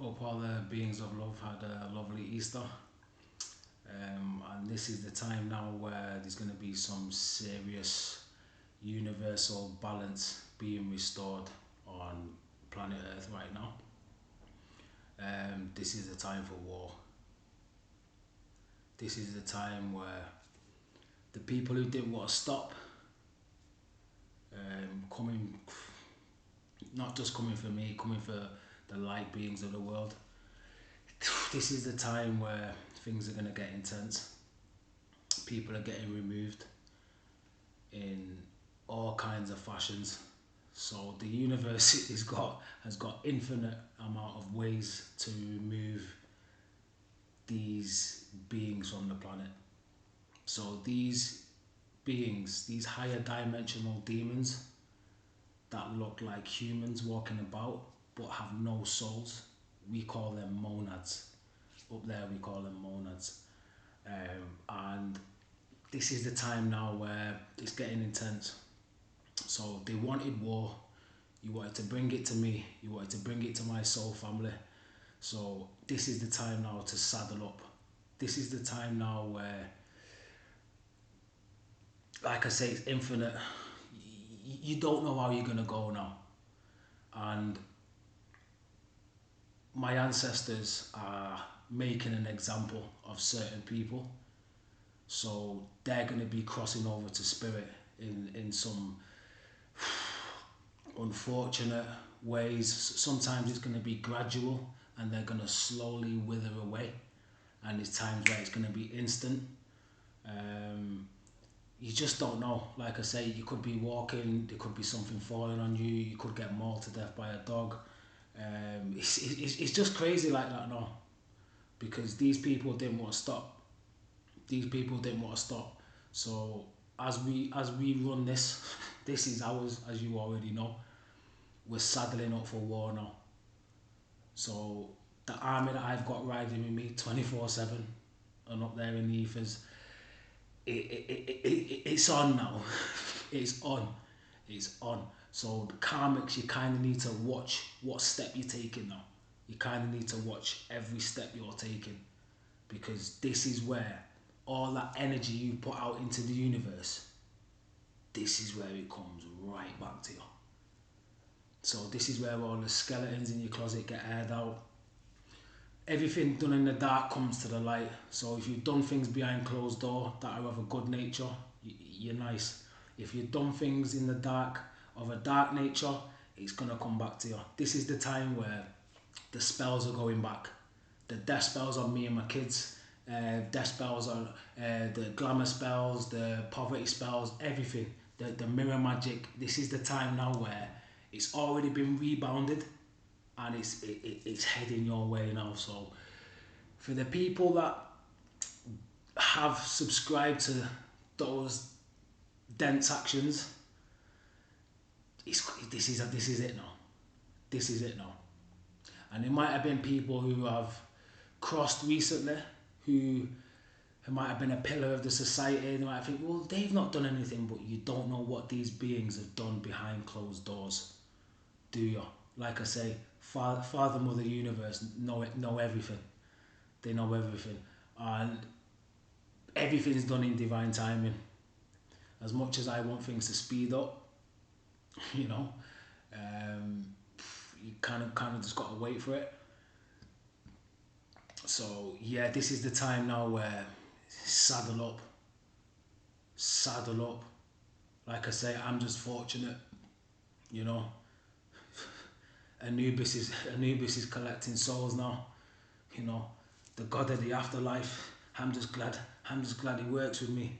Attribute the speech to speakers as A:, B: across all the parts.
A: Hope all the beings of love had a lovely Easter. And this is the time now where there's going to be some serious universal balance being restored on planet Earth right now. This is the time for war. This is the time where the people who didn't want to stop coming, not just coming for me, coming for the light beings of the world. This is the time where things are going to get intense. People are getting removed in all kinds of fashions. So the universe has got infinite amount of ways to remove these beings from the planet. So these beings, these higher dimensional demons that look like humans walking about but have no souls, we call them monads. Up there we call them monads. And this is the time now where it's getting intense. So they wanted war. You wanted to bring it to me. You wanted to bring it to my soul family. So this is the time now to saddle up. This is the time now where, like I say, it's infinite. You don't know how you're going to go now. And my ancestors are making an example of certain people. So they're going to be crossing over to spirit in some unfortunate ways. Sometimes it's going to be gradual and they're going to slowly wither away. And there's times where it's going to be instant. You just don't know. Like I say, you could be walking, there could be something falling on you, you could get mauled to death by a dog. It's just crazy like that now. Because these people didn't want to stop. These people didn't want to stop. So as we run this, this is ours, as you already know. We're saddling up for war now. So the army that I've got riding with me 24/7 and up there in the ethers, it's on now. It's on. It's on. So the karmics, you kind of need to watch what step you're taking now. You kind of need to watch every step you're taking, because this is where all that energy you put out into the universe, this is where it comes right back to you. So this is where all the skeletons in your closet get aired out. Everything done in the dark comes to the light. So if you've done things behind closed door that are of a good nature, you're nice. If you've done things in the dark of a dark nature, it's going to come back to you. This is the time where the spells are going back. The death spells on me and my kids, death spells on the glamour spells, the poverty spells, everything. The mirror magic. This is the time now where it's already been rebounded and it's heading your way now. So for the people that have subscribed to those dense actions, this is it now. This is it now. And there might have been people who have crossed recently, who might have been a pillar of the society. They might think, well, they've not done anything, but you don't know what these beings have done behind closed doors, do you? Like I say, Father, Mother, Universe know everything. They know everything. And everything's done in divine timing. As much as I want things to speed up, you know, you kind of just got to wait for it. So yeah, this is the time now where saddle up. Like I say, I'm just fortunate, you know. Anubis is collecting souls now, you know. The god of the afterlife. I'm just glad he works with me,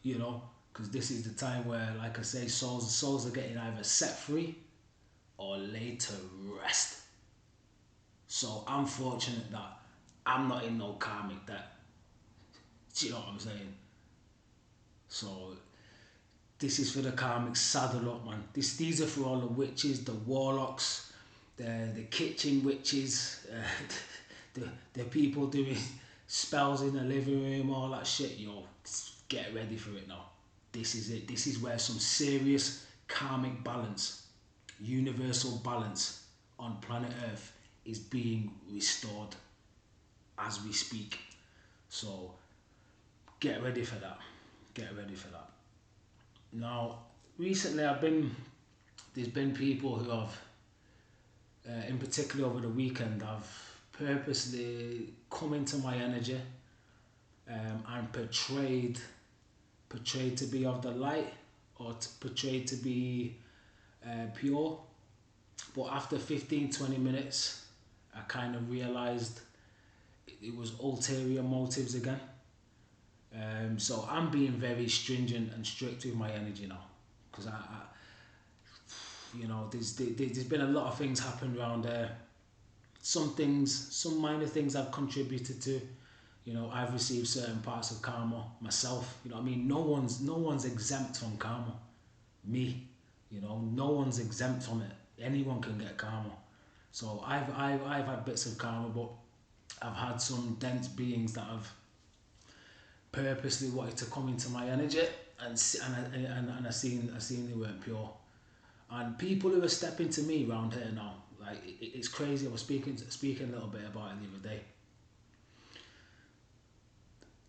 A: you know, because this is the time where, like I say, souls are getting either set free or laid to rest. So I'm fortunate that I'm not in no karmic debt. Do you know what I'm saying? So this is for the karmics. Saddle up, man. These are for all the witches, the warlocks, the kitchen witches, the people doing spells in the living room, all that shit. Yo, get ready for it now. This is it. This is where some serious karmic balance, universal balance on planet Earth is being restored as we speak. So get ready for that. Get ready for that. Now, recently there's been people who have, in particular over the weekend, have purposely come into my energy and portrayed to be of the light or portrayed to be pure. But after 15-20 minutes, I kind of realized it was ulterior motives again. So I'm being very stringent and strict with my energy now, because there's been a lot of things happen around there. Some minor things I've contributed to. I've received certain parts of karma myself. I mean, no one's exempt from karma. Me, no one's exempt from it. Anyone can get karma. So I've had bits of karma, but I've had some dense beings that have purposely wanted to come into my energy, and I seen they weren't pure. And people who are stepping to me around here now, like it's crazy. I was speaking a little bit about it the other day.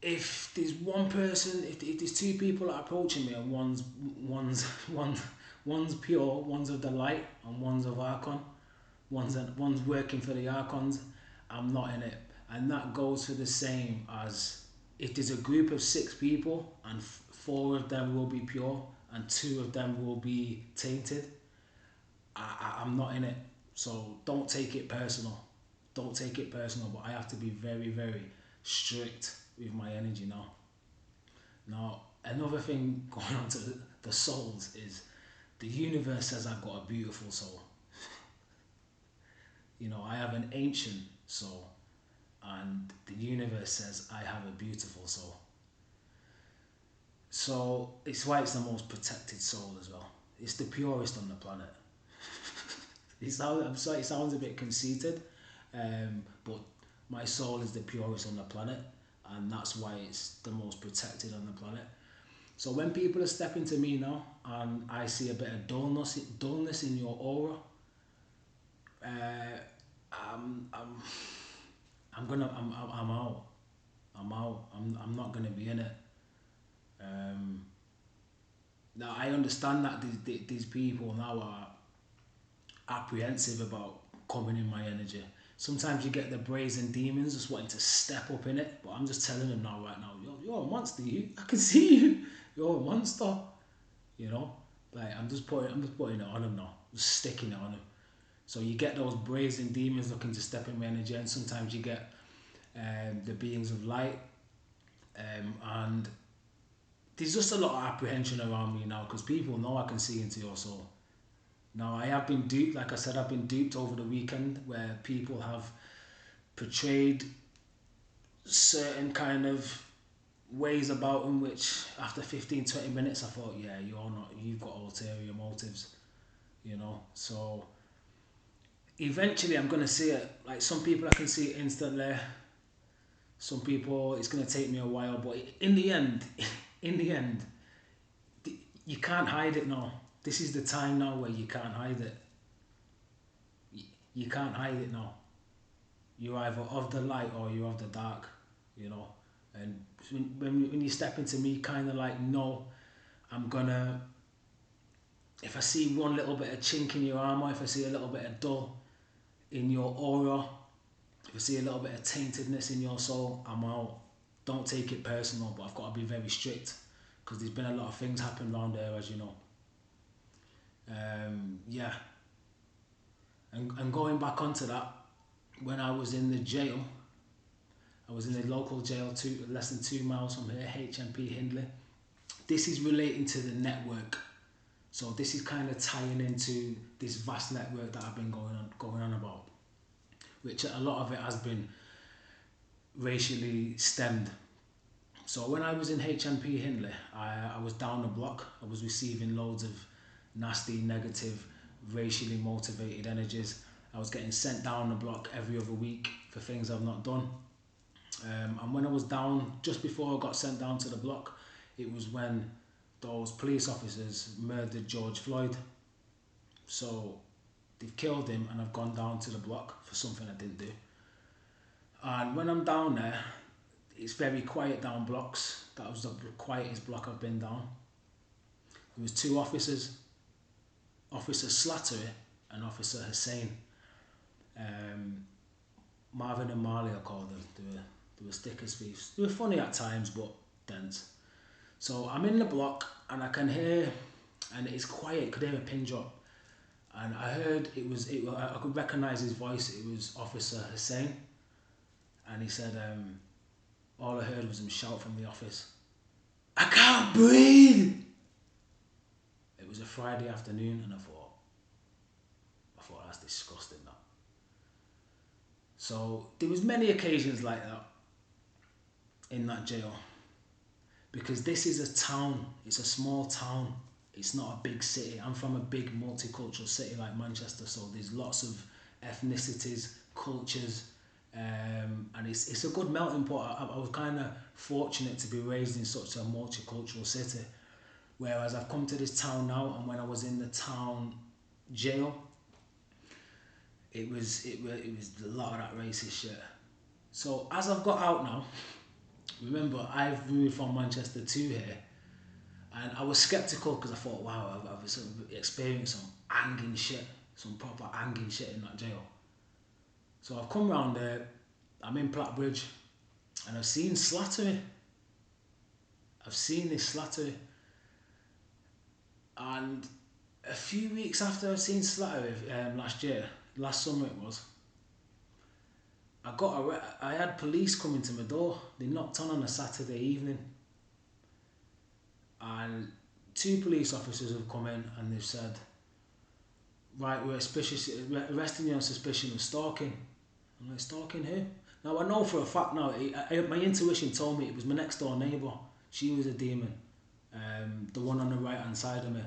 A: If there's one person, if there's two people that are approaching me, and one's pure, one's of the light, and one's of Archon, one's working for the Archons, I'm not in it. And that goes for the same as if there's a group of 6 people and 4 of them will be pure and 2 of them will be tainted, I'm not in it. So don't take it personal. Don't take it personal, but I have to be very, very strict with my energy now. Now, another thing going on to the souls is the universe says I've got a beautiful soul. I have an ancient soul, and the universe says I have a beautiful soul. So it's why it's the most protected soul as well. It's the purest on the planet. I'm sorry, it sounds a bit conceited, but my soul is the purest on the planet, and that's why it's the most protected on the planet. So when people are stepping to me now, and I see a bit of dullness in your aura, I'm out. I'm not gonna be in it. Now I understand that these people now are apprehensive about coming in my energy. Sometimes you get the brazen demons just wanting to step up in it, but I'm just telling them now, right now, you're a monster. I can see you. You're a monster. Like I'm just putting it on them now, just sticking it on them. So you get those brazen demons looking to step in my energy, and sometimes you get the beings of light, and there's just a lot of apprehension around me now because people know I can see into your soul. Now I have been duped, like I said, I've been duped over the weekend where people have portrayed certain kind of ways about them, which after 15-20 minutes I thought, yeah, you've got ulterior motives, so eventually I'm going to see it. Like some people I can see it instantly, some people it's going to take me a while, but in the end, you can't hide it now. This is the time now where you can't hide it. You can't hide it now. You're either of the light or you're of the dark, And when you step into me, kind of like, no, if I see one little bit of chink in your armor, if I see a little bit of dull in your aura, if I see a little bit of taintedness in your soul, I'm out. Don't take it personal, but I've got to be very strict because there's been a lot of things happen around there, as you know. Yeah. And going back onto that, when I was in the jail, I was in the local jail less than 2 miles from here, HMP Hindley. This is relating to the network. So this is kind of tying into this vast network that I've been going on about, which a lot of it has been racially stemmed. So when I was in HMP Hindley, I was down the block. I was receiving loads of nasty, negative, racially motivated energies. I was getting sent down the block every other week for things I've not done. And when I was down, just before I got sent down to the block, it was when those police officers murdered George Floyd. So They've killed him, and I've gone down to the block for something I didn't do. And when I'm down there, it's very quiet down blocks. That was the quietest block I've been down. There was two officers, Officer Slattery and Officer Hussein. Marvin and Marley, I called them. They were stickers thieves. They were funny at times, but dense. So I'm in the block, and I can hear, and it's quiet. Could hear a pin drop, and I heard I could recognise his voice. It was Officer Hussein, and he said, all I heard was him shout from the office, "I can't breathe!" It was a Friday afternoon, and I thought that's disgusting, that. So there was many occasions like that in that jail, because this is a town. It's a small town. It's not a big city. I'm from a big multicultural city like Manchester, so there's lots of ethnicities, cultures, and it's a good melting pot. I was kind of fortunate to be raised in such a multicultural city, whereas I've come to this town now, and when I was in the town jail, it was a lot of that racist shit. So as I've got out now, remember I've moved from Manchester to here, and I was skeptical because I thought, wow, I've sort of experienced some hanging shit, some proper hanging shit in that jail. So I've come round there, I'm in Plattbridge, and I've seen Slattery. I've seen this Slattery. And a few weeks after I've seen Slattery, last summer it was, I had police coming to my door. They knocked on a Saturday evening, and two police officers have come in, and they've said, right, we're arresting you on suspicion of stalking. I'm like, stalking who? Now I know for a fact now, my intuition told me it was my next door neighbour. She was a demon. The one on the right hand side of me,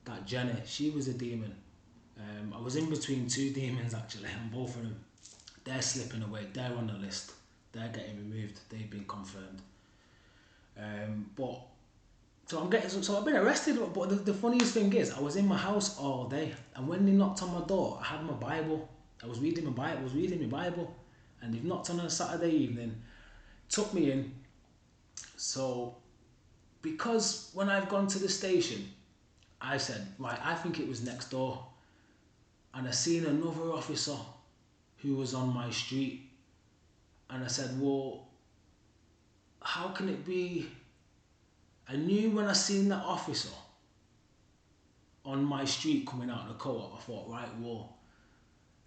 A: that Jenny, she was a demon. I was in between two demons actually, and both of them, they're slipping away. They're on the list. They're getting removed. They've been confirmed. So I've been arrested. But the funniest thing is, I was in my house all day, and when they knocked on my door, I had my Bible. I was reading my Bible, and they've knocked on a Saturday evening, took me in. So, because when I've gone to the station, I said, right, I think it was next door, and I seen another officer who was on my street, and I said, well, how can it be? I knew when I seen that officer on my street coming out of the co-op, I thought, right, well,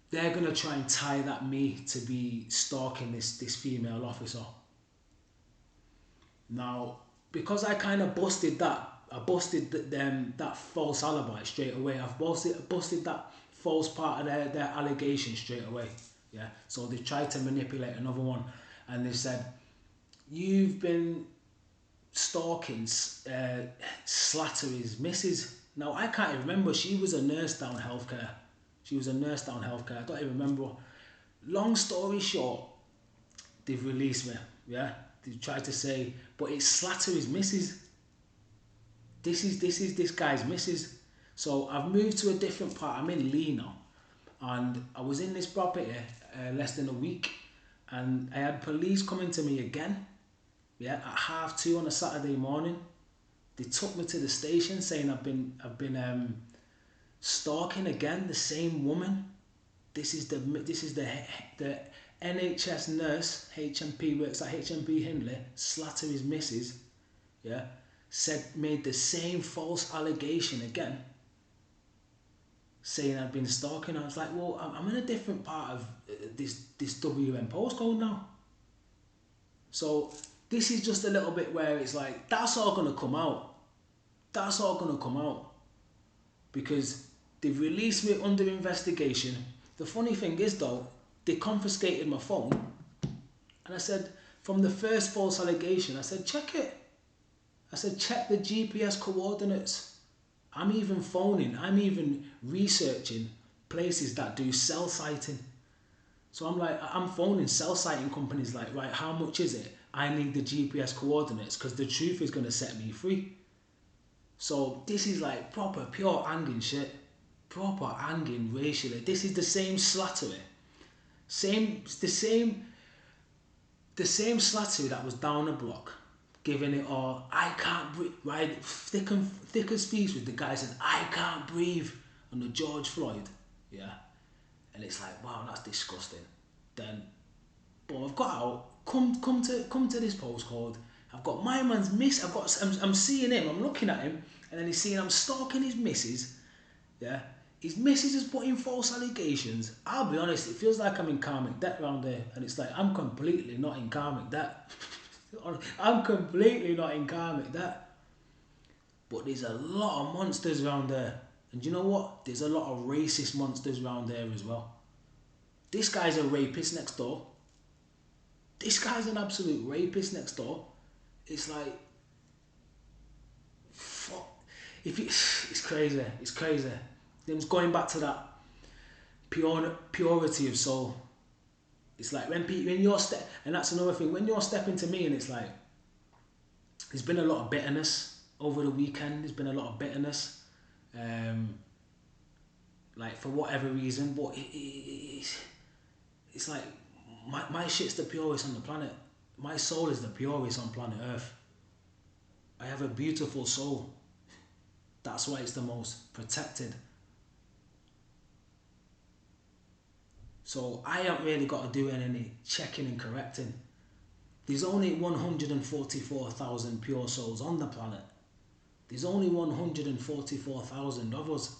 A: they're going to try and tie that me to be stalking this female officer. Now, because I kind of busted that, I busted that false alibi straight away. I've busted that false part of their allegation straight away. Yeah. So they tried to manipulate another one, and they said, you've been stalking Slattery's missus. Now I can't even remember. She was a nurse down healthcare. I don't even remember. Long story short, they've released me. Yeah. They tried to say, but it's Slattery's missus. This is this guy's missus. So I've moved to a different part. I'm in Lee now, and I was in this property less than a week, and I had police coming to me again. Yeah, at 2:30 on a Saturday morning. They took me to the station saying I've been stalking again the same woman. This is the NHS nurse, HMP, works at HMP Hindley, Slattery's missus. Yeah, made the same false allegation again, saying I'd been stalking. I was like, well, I'm in a different part of this WM postcode now. So this is just a little bit where it's like, that's all going to come out. Because they've released me under investigation. The funny thing is though, they confiscated my phone. And I said, from the first false allegation, I said, check it. I said, check the GPS coordinates. I'm even researching places that do cell sighting. So I'm phoning cell sighting companies like, right, how much is it? I need the GPS coordinates because the truth is going to set me free. So this is like proper pure hanging shit. proper hanging racially. This is the same slattery, the same slattery that was down the block, giving it all. I can't breathe. Right, thick as speech with the guy said, "I can't breathe," on the George Floyd. Yeah, and it's like, wow, that's disgusting. Then, but I've got out. Come to this postcode. I've got my man's miss. I'm seeing him. I'm looking at him, and then he's seeing I'm stalking his missus. Yeah, his missus is putting false allegations. I'll be honest, it feels like I'm in karmic debt around there, and it's like I'm completely not in karmic debt. I'm completely not in karmic debt. But there's a lot of monsters around there, and you know what? There's a lot of racist monsters around there as well. This guy's a rapist next door. This guy's an absolute rapist next door. It's like, fuck. It's crazy. It's crazy. Then going back to that purity of soul. It's like when you're and that's another thing. When you're stepping to me, and it's like, there's been a lot of bitterness over the weekend. There's been a lot of bitterness, like for whatever reason. But it's like my shit's the purest on the planet. My soul is the purest on planet Earth. I have a beautiful soul. That's why it's the most protected. So I haven't really got to do any checking and correcting. There's only 144,000 pure souls on the planet. There's only 144,000 of us.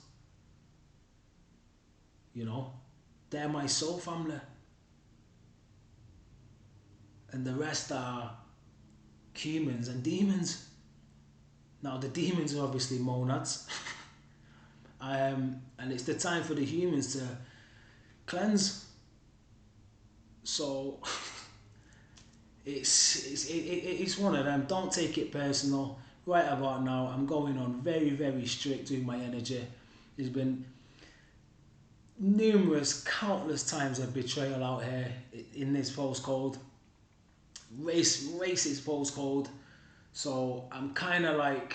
A: You know, they're my soul family. And the rest are humans and demons. Now the demons are obviously monads. And it's the time for the humans to cleanse. So it's one of them. Don't take it personal. Right about now, I'm going on very, very strict with my energy. There's been numerous, countless times of betrayal out here in this postcode. Racist postcode. So I'm kind of like,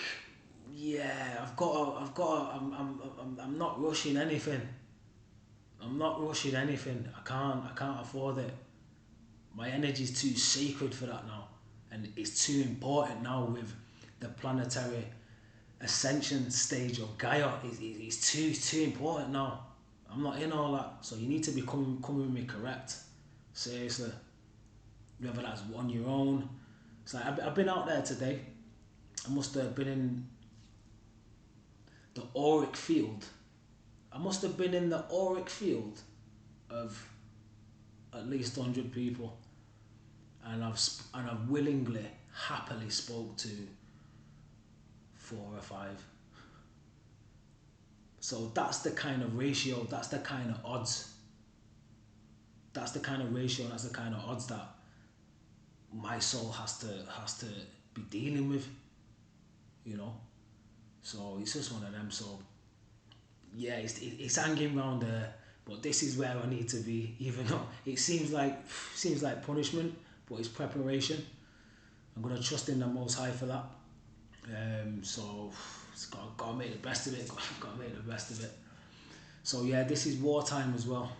A: yeah, I'm not rushing anything. I'm not rushing anything. I can't afford it. My energy is too sacred for that now, and it's too important now with the planetary ascension stage of Gaia. It's too important now. I'm not in all that, so you need to be coming with me correct. Seriously, whether that's on your own. It's like I've been out there today. I must have been in the auric field. I must have been in the auric field of at least 100 people, and I've willingly, happily spoke to 4 or 5. So that's the kind of ratio. That's the kind of odds. That's the kind of ratio. That's the kind of odds that my soul has to be dealing with. You know. So it's just one of them. So yeah, it's hanging around there, but this is where I need to be. Even though it seems like punishment, but it's preparation. I'm gonna trust in the Most High for that. So it's gotta make the best of it. Gotta make the best of it. So yeah, this is wartime as well.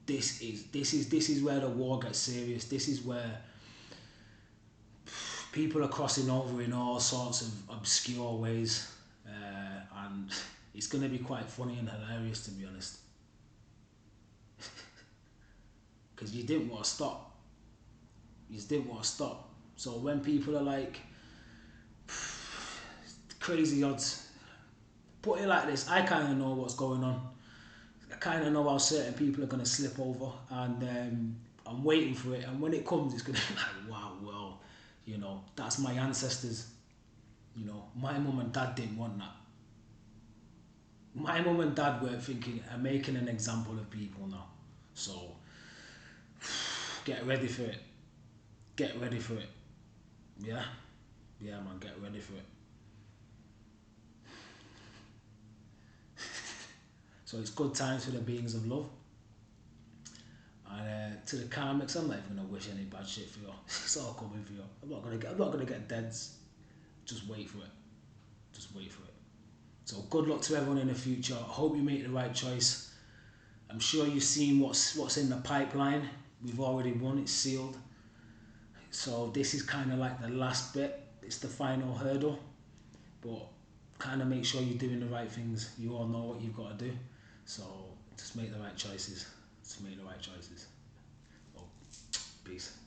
A: This is where the war gets serious. This is where people are crossing over in all sorts of obscure ways, and it's going to be quite funny and hilarious, to be honest. Because you didn't want to stop. You just didn't want to stop. So when people are like, crazy odds, put it like this, I kind of know what's going on. I kind of know how certain people are going to slip over, and I'm waiting for it. And when it comes, it's going to be like, wow, well, you know, that's my ancestors. You know, my mum and dad didn't want that. My mum and dad were thinking and making an example of people now. So, get ready for it. Get ready for it. Yeah? Yeah, man, get ready for it. So it's good times for the beings of love. And to the karmics, I'm not even gonna wish any bad shit for you. It's all coming for you. I'm not gonna get deads. Just wait for it. Just wait for it. So good luck to everyone in the future. I hope you make the right choice. I'm sure you've seen what's in the pipeline. We've already won, it's sealed. So this is kind of like the last bit. It's the final hurdle. But kind of make sure you're doing the right things. You all know what you've got to do. So just make the right choices. Just make the right choices. Oh, peace.